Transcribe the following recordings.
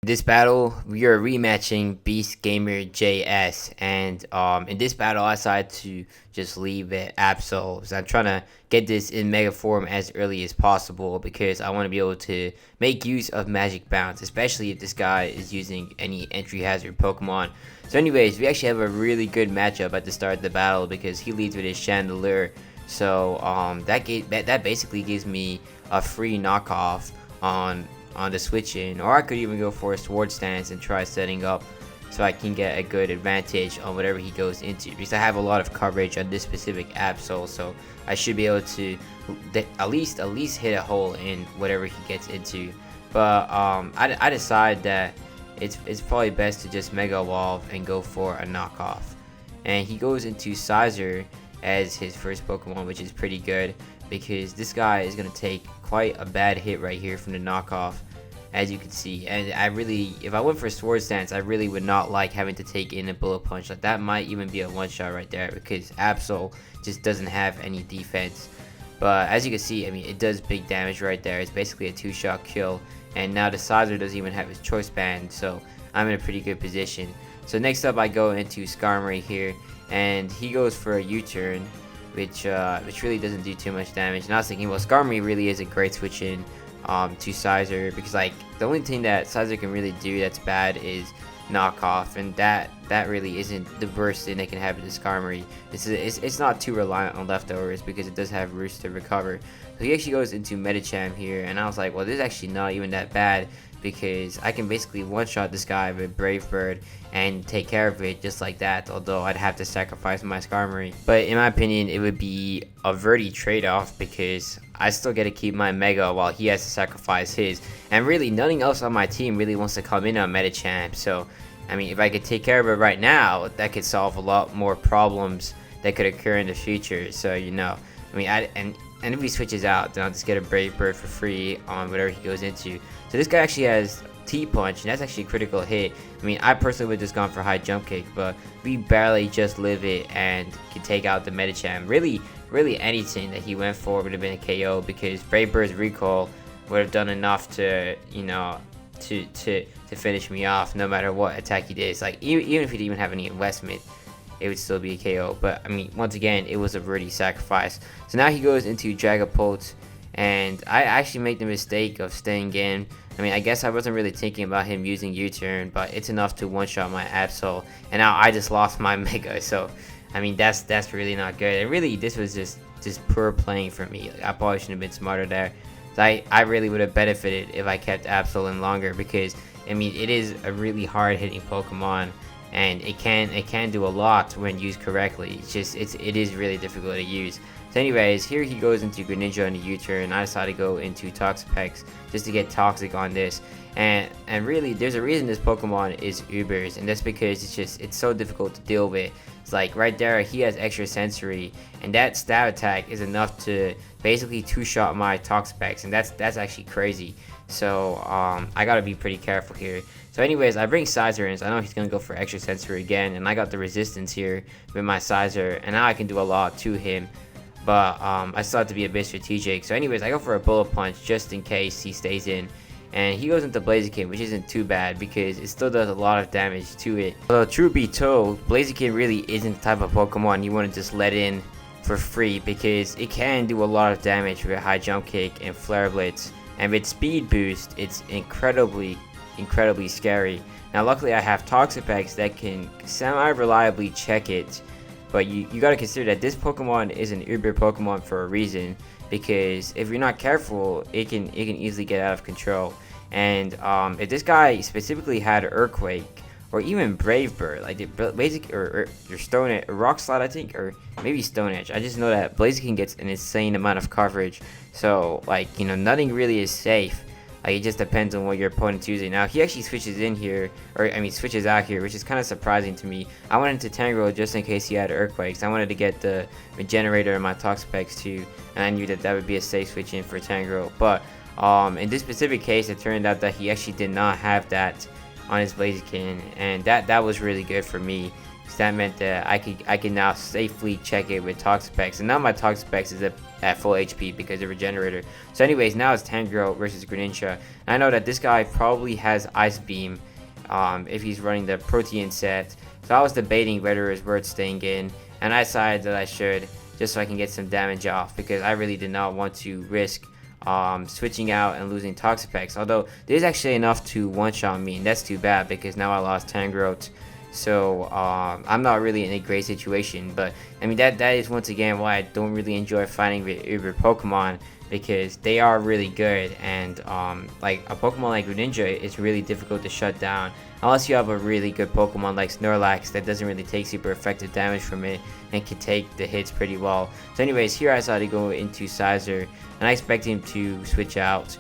This battle, we are rematching Beast Gamer JS, and in this battle, I decided to just leave it Absol. So I'm trying to get this in Mega form as early as possible because I want to be able to make use of Magic Bounce, especially if this guy is using any entry hazard Pokemon. So, anyways, we actually have a really good matchup at the start of the battle because he leads with his Chandelier. So that basically gives me a free knockoff on the switch in, or I could even go for a sword stance and try setting up so I can get a good advantage on whatever he goes into, because I have a lot of coverage on this specific Absol, so I should be able to at least hit a hole in whatever he gets into. But I decide that it's probably best to just Mega Evolve and go for a knockoff, and he goes into Sizer as his first Pokemon, which is pretty good because this guy is going to take quite a bad hit right here from the knockoff, as you can see. And if I went for a sword stance, I really would not like having to take in a bullet punch. Like, that might even be a one shot right there because Absol just doesn't have any defense. But as you can see, I mean, it does big damage right there. It's basically a 2-shot kill, and now the Sizer doesn't even have his choice band, so I'm in a pretty good position. So next up, I go into Skarmory here, and he goes for a U-turn, which really doesn't do too much damage. And I was thinking, well, Skarmory really is a great switch in to Sizer, because like the only thing that Sizer can really do that's bad is knockoff, and that really isn't the worst thing that can happen to Skarmory. It's not too reliant on leftovers because it does have Roost to recover. So he actually goes into Medicham here, and I was like, well, this is actually not even that bad because I can basically one-shot this guy with Brave Bird and take care of it just like that, although I'd have to sacrifice my Skarmory. But in my opinion, it would be a Verdi trade-off because I still get to keep my Mega while he has to sacrifice his. And really, nothing else on my team really wants to come in on Medicham, so I mean, if I could take care of it right now, that could solve a lot more problems that could occur in the future. So, you know, I mean, and if he switches out, then I'll just get a Brave Bird for free on whatever he goes into. So this guy actually has T-Punch, and that's actually a critical hit. I mean, I personally would have just gone for High Jump Kick, but we barely just live it and can take out the Medicham. Really anything that he went for would have been a KO because Brave Bird's Recall would have done enough to, you know, to finish me off no matter what attack he did. It's like, even if he didn't even have any investment, it would still be a KO. But I mean, once again, it was a Verdi sacrifice. So now he goes into Dragapult, and I actually made the mistake of staying in. I mean, I guess I wasn't really thinking about him using U-turn, but it's enough to one-shot my Absol, and now I just lost my Mega. So I mean, that's really not good. And really, this was just poor playing for me. Like, I probably should have been smarter there. So I really would have benefited if I kept Absol in longer because, I mean, it is a really hard hitting Pokemon, and it can do a lot when used correctly. It is really difficult to use. So anyways, here he goes into Greninja on the U-turn, and I decided to go into Toxapex just to get Toxic on this. And really, there's a reason this Pokemon is Ubers, and that's because it's so difficult to deal with. It's like right there, he has extra sensory, and that stab attack is enough to basically 2-shot my Toxapex, and that's actually crazy. So I gotta be pretty careful here. So anyways, I bring Sizer in, so I know he's gonna go for extra sensory again, and I got the resistance here with my Sizer, and now I can do a lot to him. But I still have to be a bit strategic. So anyways, I go for a Bullet Punch just in case he stays in. And he goes into Blaziken, which isn't too bad because it still does a lot of damage to it. Although, truth be told, Blaziken really isn't the type of Pokemon you want to just let in for free because it can do a lot of damage with High Jump Kick and Flare Blitz. And with Speed Boost, it's incredibly scary. Now, luckily, I have Toxapex that can semi-reliably check it. But you gotta consider that this Pokemon is an Uber Pokemon for a reason, because if you're not careful, it can easily get out of control. And if this guy specifically had Earthquake or even Brave Bird, like the basic or Stone Edge, Rock Slide, I think, or maybe Stone Edge. I just know that Blaziken gets an insane amount of coverage. So like, you know, nothing really is safe. Like, it just depends on what your opponent's using. Now, he actually switches in here, switches out here, which is kind of surprising to me. I went into Tangrowth just in case he had Earthquakes. I wanted to get the Regenerator in my Toxapex too, and I knew that would be a safe switch in for Tangrowth. But in this specific case, it turned out that he actually did not have that on his Blaziken, and that was really good for me So that meant that I could now safely check it with Toxapex, and now my Toxapex is at full HP because of Regenerator. So anyways, now it's Tangrowth versus Greninja. And I know that this guy probably has Ice Beam if he's running the Protean set. So I was debating whether it's worth staying in, and I decided that I should, just so I can get some damage off, because I really did not want to risk switching out and losing Toxapex. Although there's actually enough to one-shot me, and that's too bad because now I lost Tangrowth. So I'm not really in a great situation. But I mean that is once again why I don't really enjoy fighting with Uber Pokemon, because they are really good, and like a Pokemon like Greninja is really difficult to shut down unless you have a really good Pokemon like Snorlax that doesn't really take super effective damage from it and can take the hits pretty well. So anyways, here I decided to go into Sizer, and I expect him to switch out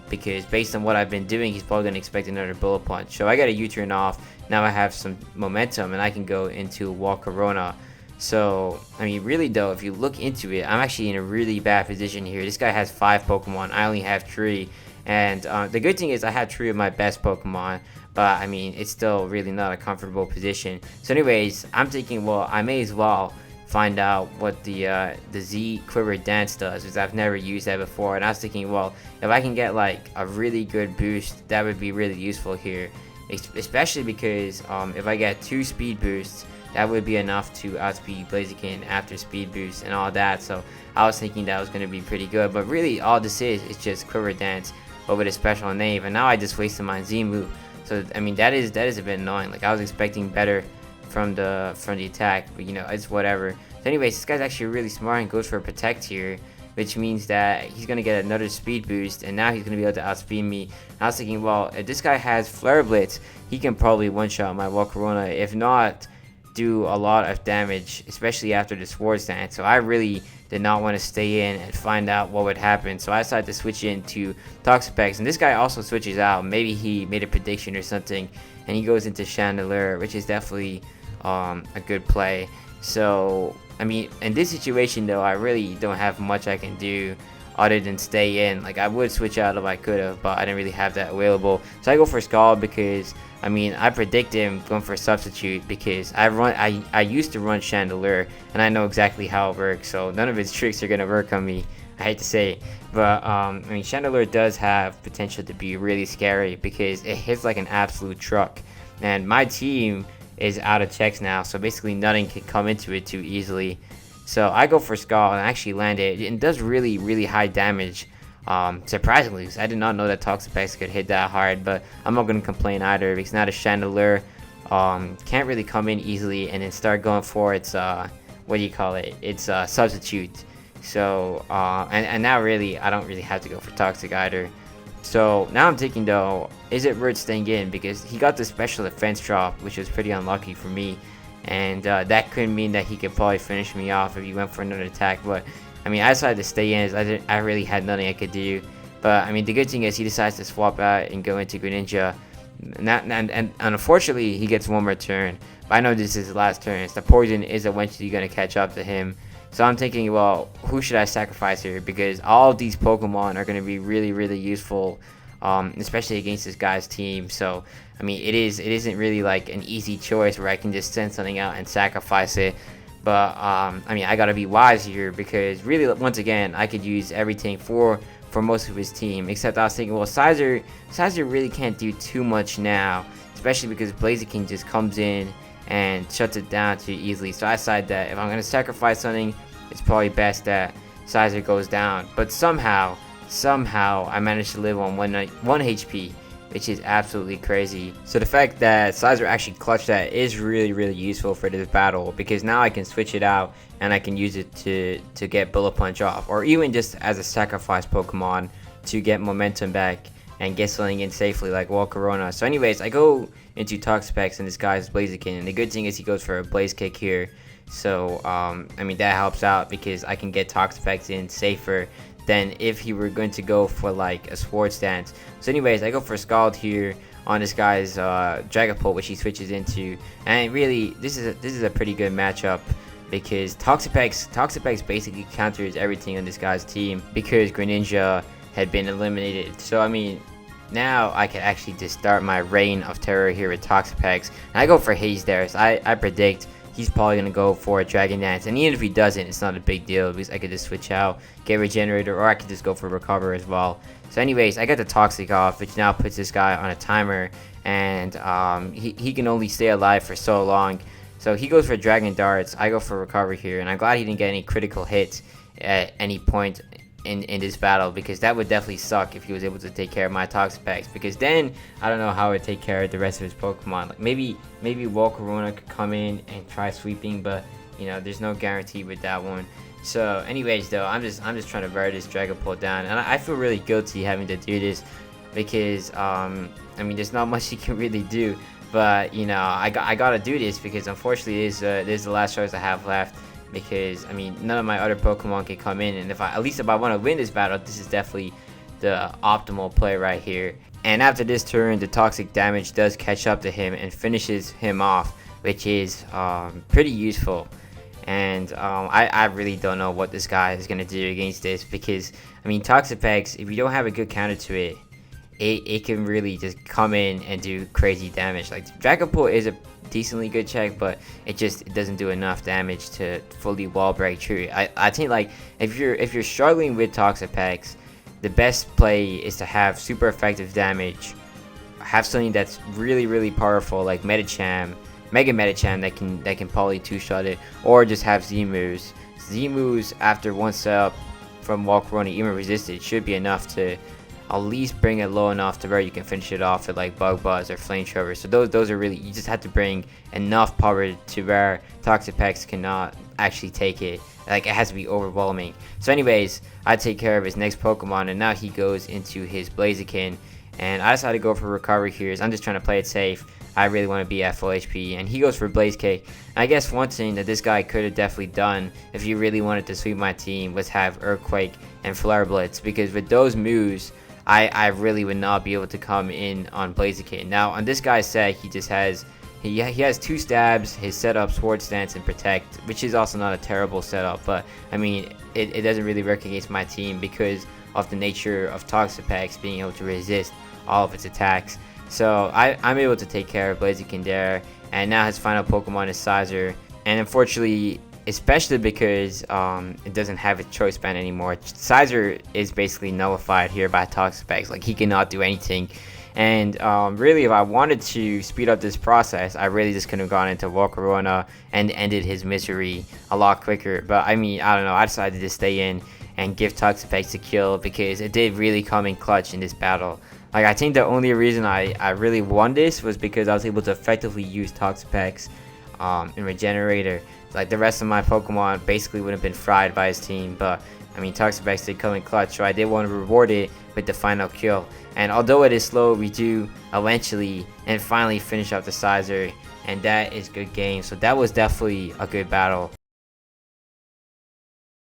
because based on what I've been doing, he's probably going to expect another Bullet Punch. So I got a U-turn off. Now I have some momentum and I can go into Walcarona. So, I mean, really though, if you look into it, I'm actually in a really bad position here. This guy has 5 Pokemon. I only have 3. And the good thing is I have 3 of my best Pokemon. But, I mean, it's still really not a comfortable position. So anyways, I'm thinking, well, I may as well find out what the Z Quiver Dance does, because I've never used that before. And I was thinking, well, if I can get like a really good boost, that would be really useful here. Especially because if I get 2 speed boosts, that would be enough to outspeed Blaziken after speed boost and all that. So I was thinking that was going to be pretty good, but really all this is just Quiver Dance, but with a special name. And now I just wasted my Z move. So I mean that is a bit annoying. Like I was expecting better from the attack, but you know, it's whatever. So anyways, this guy's actually really smart and goes for a Protect here, which means that he's going to get another speed boost, and now he's going to be able to outspeed me. And I was thinking, well, if this guy has Flare Blitz, he can probably one-shot my Walcarona, if not do a lot of damage, especially after the Swords Dance. So I really did not want to stay in and find out what would happen. So I decided to switch into Toxapex, and this guy also switches out. Maybe he made a prediction or something, and he goes into Chandelure, which is definitely a good play. So I mean, in this situation though, I really don't have much I can do other than stay in. Like I would switch out if I could have, but I didn't really have that available. So I go for Scald because I mean I predict him going for Substitute because I used to run Chandelure and I know exactly how it works. So none of his tricks are gonna work on me. I hate to say it, but I mean Chandelure does have potential to be really scary because it hits like an absolute truck, and my team is out of checks now, so basically nothing can come into it too easily. So I go for Scald and actually land it. It does really high damage, surprisingly, because I did not know that Toxapex could hit that hard, but I'm not going to complain either because now the Chandelure can't really come in easily and then start going for its, what do you call it, its Substitute. So, and now really, I don't really have to go for Toxic either. So now I'm thinking though, is it worth staying in, because he got the special defense drop, which was pretty unlucky for me, and that could mean that he could probably finish me off if he went for another attack. But I mean, I decided to stay in as I really had nothing I could do. But I mean, the good thing is he decides to swap out and go into Greninja, and unfortunately he gets one more turn. But I know this is his last turn, so the poison is eventually going to catch up to him. So I'm thinking, well, who should I sacrifice here? Because all of these Pokemon are going to be really useful, especially against this guy's team. So, I mean, it isn't really like an easy choice where I can just send something out and sacrifice it. But, I mean, I got to be wise here because really, once again, I could use everything for most of his team. Except I was thinking, well, Sizer really can't do too much now, especially because Blaziken just comes in and shuts it down too easily. So I decided that if I'm going to sacrifice something, it's probably best that Sizer goes down. But somehow I managed to live on 1 HP, which is absolutely crazy. So the fact that Sizer actually clutched that is really useful for this battle, because now I can switch it out and I can use it to get Bullet Punch off, or even just as a sacrifice Pokemon to get momentum back and get something in safely like Walcarona. So anyways, I go into Toxapex and this guy's Blaziken, and the good thing is he goes for a Blaze Kick here. So I mean that helps out because I can get Toxapex in safer than if he were going to go for like a Swords Dance. So anyways, I go for Scald here on this guy's Dragapult, which he switches into, and really this is a pretty good matchup because Toxapex basically counters everything on this guy's team because Greninja had been eliminated. So I mean, now I can actually just start my reign of terror here with Toxapex. And I go for Haze there, so I predict he's probably going to go for a Dragon Dance. And even if he doesn't, it's not a big deal because I could just switch out, get Regenerator, or I could just go for Recover as well. So anyways, I got the Toxic off, which now puts this guy on a timer. And he can only stay alive for so long. So he goes for Dragon Darts, I go for Recover here. And I'm glad he didn't get any critical hits at any point in this battle, because that would definitely suck if he was able to take care of my Toxapex, because then I don't know how it would take care of the rest of his Pokemon. Like maybe Volcarona could come in and try sweeping, but you know, there's no guarantee with that one. So anyways though, I'm just trying to wear this Dragapult down, and I feel really guilty having to do this because I mean, there's not much you can really do, but you know, I gotta do this because unfortunately this is the last choice I have left. Because I mean, none of my other Pokemon can come in, and if I want to win this battle, this is definitely the optimal play right here. And after this turn, the toxic damage does catch up to him and finishes him off, which is pretty useful. And I really don't know what this guy is gonna do against this, because I mean, Toxapex, if you don't have a good counter to it, it can really just come in and do crazy damage. Like Dragapult is a decently good check, but it doesn't do enough damage to fully wall break through. I think like if you're struggling with Toxapex, the best play is to have super effective damage, have something that's really powerful like Mega Medicham that can poly two-shot it, or just have Z-moves. Z-moves after one setup from Volcarona, even resisted, should be enough to at least bring it low enough to where you can finish it off with like Bug Buzz or Flamethrower. So those are really, you just have to bring enough power to where Toxapex cannot actually take it. Like it has to be overwhelming. So anyways, I take care of his next Pokemon, and now he goes into his Blaziken, and I decided to go for Recovery here. I'm just trying to play it safe. I really want to be at full HP, and he goes for Blaze Kick. I guess one thing that this guy could have definitely done if he really wanted to sweep my team was have Earthquake and Flare Blitz, because with those moves, I really would not be able to come in on Blaziken. Now on this guy's set, he just has he has 2 stabs, his setup Sword Stance and Protect, which is also not a terrible setup, but I mean it doesn't really work against my team because of the nature of Toxapex being able to resist all of its attacks. So I'm able to take care of Blaziken there, and now his final Pokemon is Sizer, and unfortunately, especially because it doesn't have a choice band anymore, Sizer is basically nullified here by Toxapex. Like he cannot do anything, and really if I wanted to speed up this process, I really just could have gone into Volcarona and ended his misery a lot quicker. But I mean, I don't know, I decided to stay in and give Toxapex a kill because it did really come in clutch in this battle. Like I think the only reason I really won this was because I was able to effectively use Toxapex in Regenerator. Like the rest of my Pokemon basically would have been fried by his team, but I mean Toxapex did come in clutch, so I did want to reward it with the final kill. And although it is slow, we do eventually and finally finish up the Sizer, and that is good game. So that was definitely a good battle.